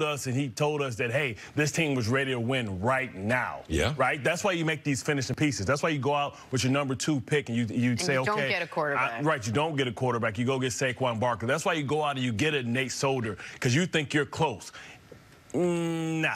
us and he told us that, hey, this team was ready to win right now. Yeah. Right? That's why you make these finishing pieces. That's why you go out with your #2 pick and you say, okay. You don't get a quarterback. Right, you don't get a quarterback. You go get Saquon Barkley. That's why you go out and you get a Nate Solder because you think you're close. Nah.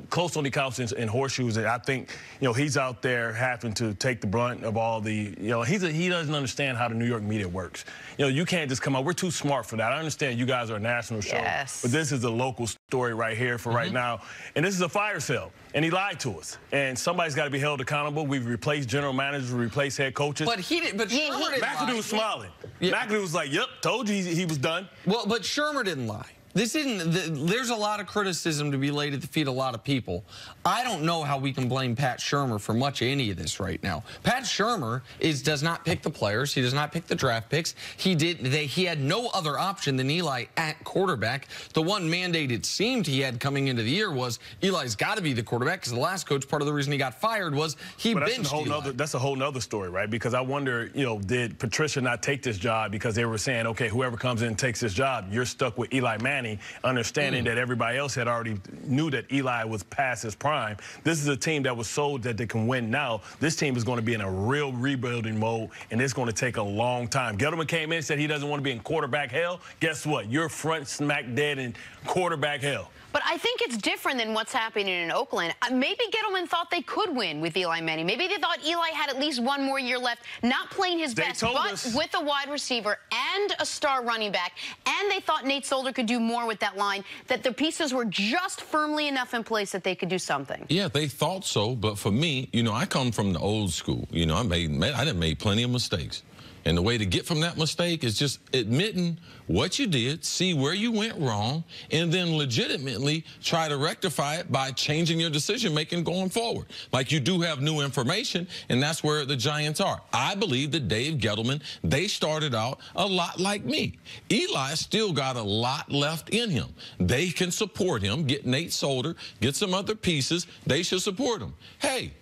Close only counts in horseshoes. And I think, he's out there having to take the brunt of all the, he doesn't understand how the New York media works. You can't just come out. We're too smart for that. I understand you guys are a national show, but this is a local story right here for right now. And this is a fire sale. And he lied to us. And somebody's got to be held accountable. We've replaced general managers, we replaced head coaches. But he didn't. But Shermer didn't lie. McAdoo was smiling. Yeah. McAdoo was like, yep, told you he was done. Well, but Shermer didn't lie. There's a lot of criticism to be laid at the feet of a lot of people. I don't know how we can blame Pat Shermer for much of any of this right now. Pat Shermer does not pick the players. He does not pick the draft picks. He had no other option than Eli at quarterback. The one mandate it seemed he had coming into the year was Eli's got to be the quarterback because the last coach, part of the reason he got fired was he benched Eli. That's a whole nother story, right? Because I wonder, did Patricia not take this job because they were saying, okay, whoever comes in and takes this job, you're stuck with Eli Manning, understanding that everybody else had already knew that Eli was past his prime. This is a team that was sold that they can win now. This team is going to be in a real rebuilding mode, and it's going to take a long time. Gettleman came in and said he doesn't want to be in quarterback hell. Guess what? You're front smack dead in quarterback hell. But I think it's different than what's happening in Oakland. Maybe Gettleman thought they could win with Eli Manning. Maybe they thought Eli had at least one more year left, not playing his best, but with a wide receiver and a star running back. And they thought Nate Solder could do more with that line, that the pieces were just firmly enough in place that they could do something. Yeah, they thought so. But for me, I come from the old school. I done made plenty of mistakes. And the way to get from that mistake is just admitting what you did, see where you went wrong, and then legitimately try to rectify it by changing your decision-making going forward. Like you do have new information, and that's where the Giants are. I believe that Dave Gettleman, they started out a lot like me. Eli still got a lot left in him. They can support him, get Nate Solder, get some other pieces. They should support him. Hey,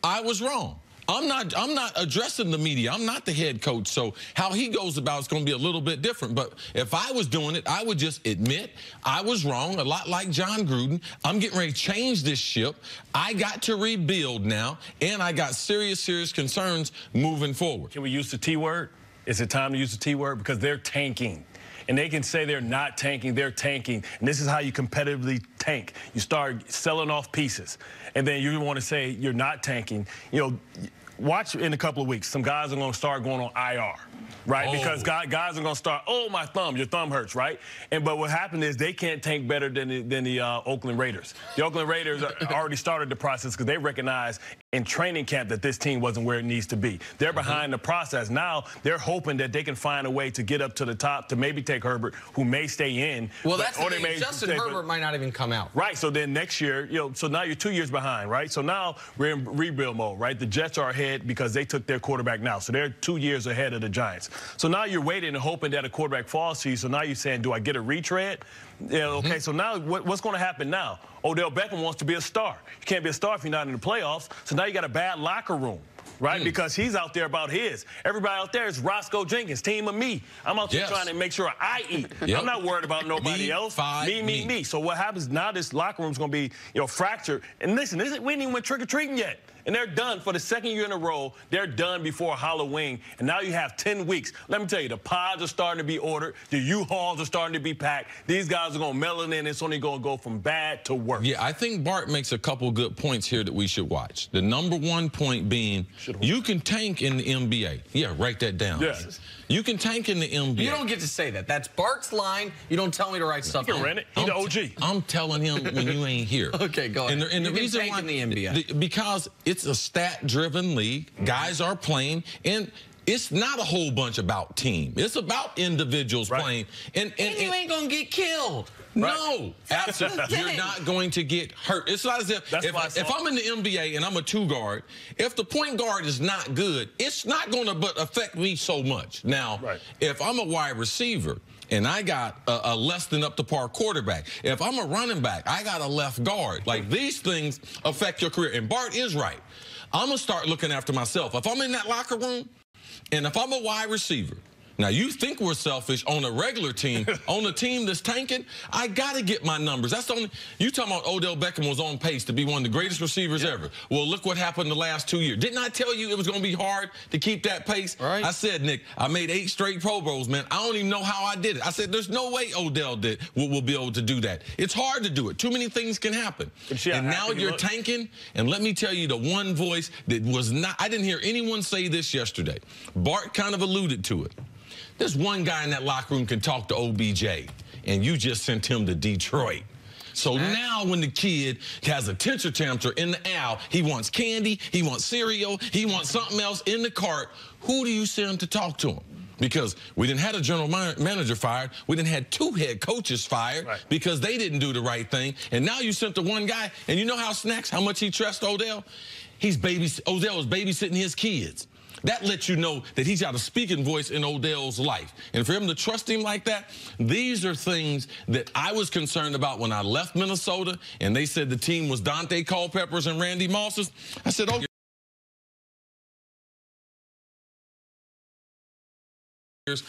I was wrong. I'm not addressing the media. I'm not the head coach, so how he goes about it's going to be a little bit different. But if I was doing it, I would just admit I was wrong, a lot like John Gruden. I'm getting ready to change this ship. I got to rebuild now, and I got serious concerns moving forward. Can we use the T word? Is it time to use the T word? Because they're tanking. And they can say they're not tanking, they're tanking. And this is how you competitively tank. You start selling off pieces. And then you want to say you're not tanking. Watch in a couple of weeks. Some guys are going to start going on IR, right? Because guys are going to start, oh, my thumb, your thumb hurts, right? But what happened is they can't tank better than the Oakland Raiders. The Oakland Raiders already started the process because they recognize in training camp that this team wasn't where it needs to be. They're behind the process. Now they're hoping that they can find a way to get up to the top to maybe take Herbert, who may stay in. Well, that's the thing. Justin Herbert might not even come out. Right. So then next year, so now you're 2 years behind, right? So now we're in rebuild mode, right? The Jets are ahead because they took their quarterback now. So they're 2 years ahead of the Giants. So now you're waiting and hoping that a quarterback falls to you. So now you're saying, do I get a retread? Okay, so now what's going to happen now? Odell Beckham wants to be a star. You can't be a star if you're not in the playoffs. So now you got a bad locker room, right? Because he's out there about his. Everybody out there is Roscoe Jenkins, team of me. I'm out there trying to make sure I eat. I'm not worried about nobody else. Me. So what happens now, this locker room's going to be, fractured. And listen, we didn't even went trick-or-treating yet. And they're done for the second year in a row. They're done before Halloween. And now you have 10 weeks. Let me tell you, the pods are starting to be ordered. The U-Hauls are starting to be packed. These guys are going to mail it in. It's only going to go from bad to worse. Yeah, I think Bart makes a couple good points here that we should watch. The #1 point being, you can tank in the NBA. Yeah, write that down. Yes. You can tank in the NBA. You don't get to say that. That's Bart's line. You don't tell me to write stuff down. You can rent it. He's the OG. I'm telling him when you ain't here. Okay, go ahead. And the reason why in the NBA. because it's a stat-driven league. Guys are playing, and it's not a whole bunch about team. It's about individuals playing. And you ain't going to get killed. No, absolutely. You're not going to get hurt. It's not as if I'm in the NBA and I'm a 2-guard, if the point guard is not good, it's not going to affect me so much. Now, if I'm a wide receiver and I got a less than up to par quarterback, if I'm a running back, I got a left guard. Like, these things affect your career. And Bart is right. I'm going to start looking after myself. If I'm in that locker room and if I'm a wide receiver, Now, you think we're selfish on a regular team. On a team that's tanking, I got to get my numbers. That's the only... You talking about Odell Beckham was on pace to be one of the greatest receivers ever. Well, look what happened the last 2 years. Didn't I tell you it was going to be hard to keep that pace? Right. I said, Nick, I made 8 straight Pro Bowls, man. I don't even know how I did it. I said, there's no way Odell will be able to do that. It's hard to do it. Too many things can happen. And now you're tanking, and let me tell you the one voice that was not... I didn't hear anyone say this yesterday. Bart kind of alluded to it. There's one guy in that locker room can talk to OBJ, and you just sent him to Detroit. So now when the kid has a temper tantrum in the aisle, he wants candy, he wants cereal, he wants something else in the cart, who do you send to talk to him? Because we didn't have a general manager fired. We didn't have 2 head coaches fired because they didn't do the right thing. And now you sent the one guy, and you know how much he trusts Odell? Odell is babysitting his kids. That lets you know that he's got a speaking voice in Odell's life. And for him to trust him like that, these are things that I was concerned about when I left Minnesota, and they said the team was Dante Culpepper's and Randy Moss's. I said, okay.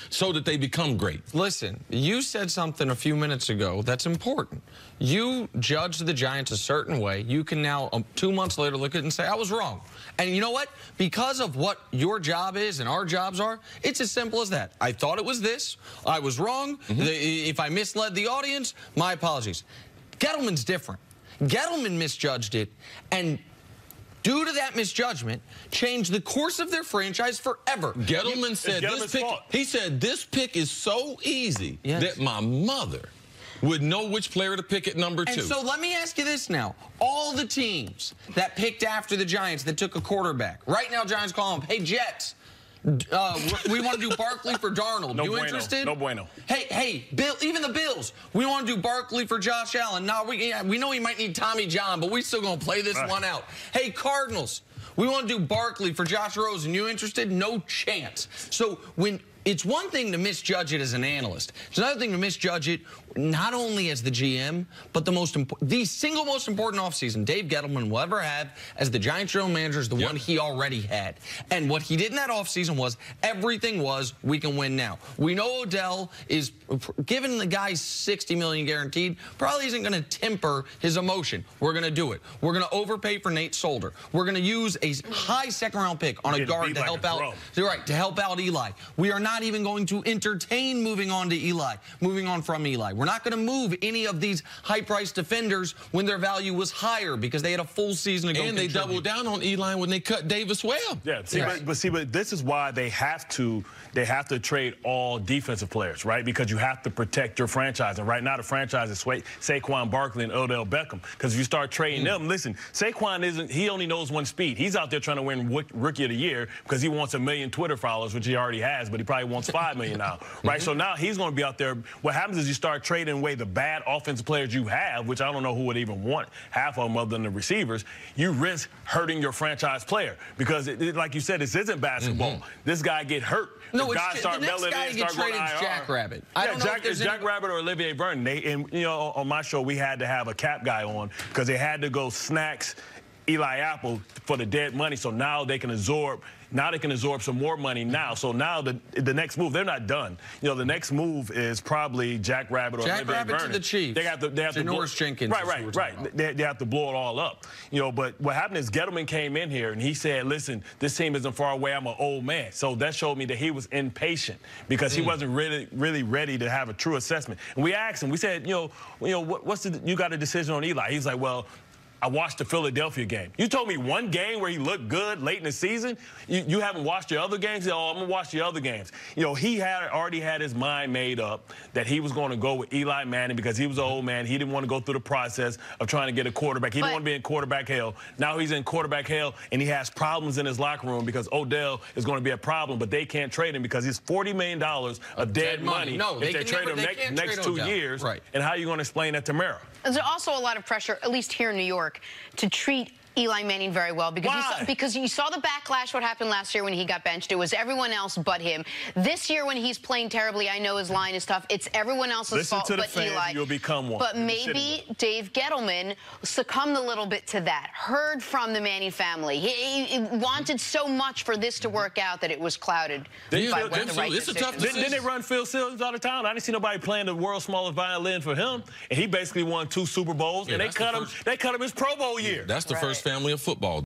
So that they become great. Listen, you said something a few minutes ago that's important. You judged the Giants a certain way. You can now, 2 months later, look at it and say, I was wrong. And you know what? Because of what your job is and our jobs are, it's as simple as that. I thought it was this. I was wrong. If I misled the audience, my apologies. Gettleman's different. Gettleman misjudged it, and due to that misjudgment, changed the course of their franchise forever. Gettleman said this pick is so easy that my mother would know which player to pick at number 2. And so let me ask you this now. All the teams that picked after the Giants that took a quarterback, right now Giants call them, hey, Jets, we want to do Barkley for Darnold. You interested? No bueno. Hey, Bill, even the Bills, we want to do Barkley for Josh Allen. Now, we know he might need Tommy John, but we're still going to play this one out. Hey, Cardinals, we want to do Barkley for Josh Rosen. You interested? No chance. So when it's one thing to misjudge it as an analyst. It's another thing to misjudge it not only as the GM, but the single most important offseason Dave Gettleman will ever have as the Giants general manager is the one he already had. And what he did in that offseason was everything was we can win now. We know Odell is, given the guy's $60 million guaranteed, probably isn't going to temper his emotion. We're going to do it. We're going to overpay for Nate Solder. We're going to use a high second-round pick on a guard to help out. To help out Eli. We are not even going to entertain moving on from Eli. We're not going to move any of these high-priced defenders when their value was higher because they had a full season to go. And they doubled down on Eli when they cut Davis Webb. Yeah, but this is why they have to trade all defensive players, right? Because you have to protect your franchise. And right now the franchise is Saquon Barkley and Odell Beckham. Because if you start trading them, listen, Saquon he only knows one speed. He's out there trying to win Rookie of the Year because he wants 1 million Twitter followers, which he already has, but he probably wants 5 million now, right? So now he's going to be out there. What happens is you start trading away the bad offensive players you have, which I don't know who would even want half of them other than the receivers. You risk hurting your franchise player because, like you said, this isn't basketball. This guy get hurt. No, the next guy to get traded is Jack Rabbit. Jack Rabbit or Olivier Vernon. And you know, on my show, we had to have a cap guy on because they had to go snacks Eli Apple for the dead money. So now they can absorb. Now they can absorb some more money now. So now the next move, they're not done. You know, the next move is probably Jack Rabbit or Olivier Vernon. To the Chiefs. They have to Janoris Jenkins. Right. They have to blow it all up. You know, but what happened is Gettleman came in here and he said, listen, this team isn't far away. I'm an old man. So that showed me that he was impatient because he wasn't really ready to have a true assessment. And we asked him, we said, you got a decision on Eli? He's like, well, I watched the Philadelphia game. You told me one game where he looked good late in the season. You haven't watched the other games? Oh, I'm going to watch the other games. You know, he had already had his mind made up that he was going to go with Eli Manning because he was an old man. He didn't want to go through the process of trying to get a quarterback. He didn't want to be in quarterback hell. Now he's in quarterback hell, and he has problems in his locker room because Odell is going to be a problem, but they can't trade him because he's $40 million of dead money. No, if they trade him next 2 years. Right. And how are you going to explain that to Mara? There's also a lot of pressure, at least here in New York, to treat Eli Manning very well because you saw the backlash what happened last year when he got benched. It was everyone else but him. This year when he's playing terribly, I know his line is tough. It's everyone else's fault but fans, Eli. You'll become one. But maybe Dave Gettleman succumbed a little bit to that. Heard from the Manning family. He wanted so much for this to work out that it was clouded by what the right it's a tough decision. Didn't they run Phil Sims out of town? I didn't see nobody playing the world's smallest violin for him, and he basically won 2 Super Bowls, and they cut him his Pro Bowl year. That's the first family of football.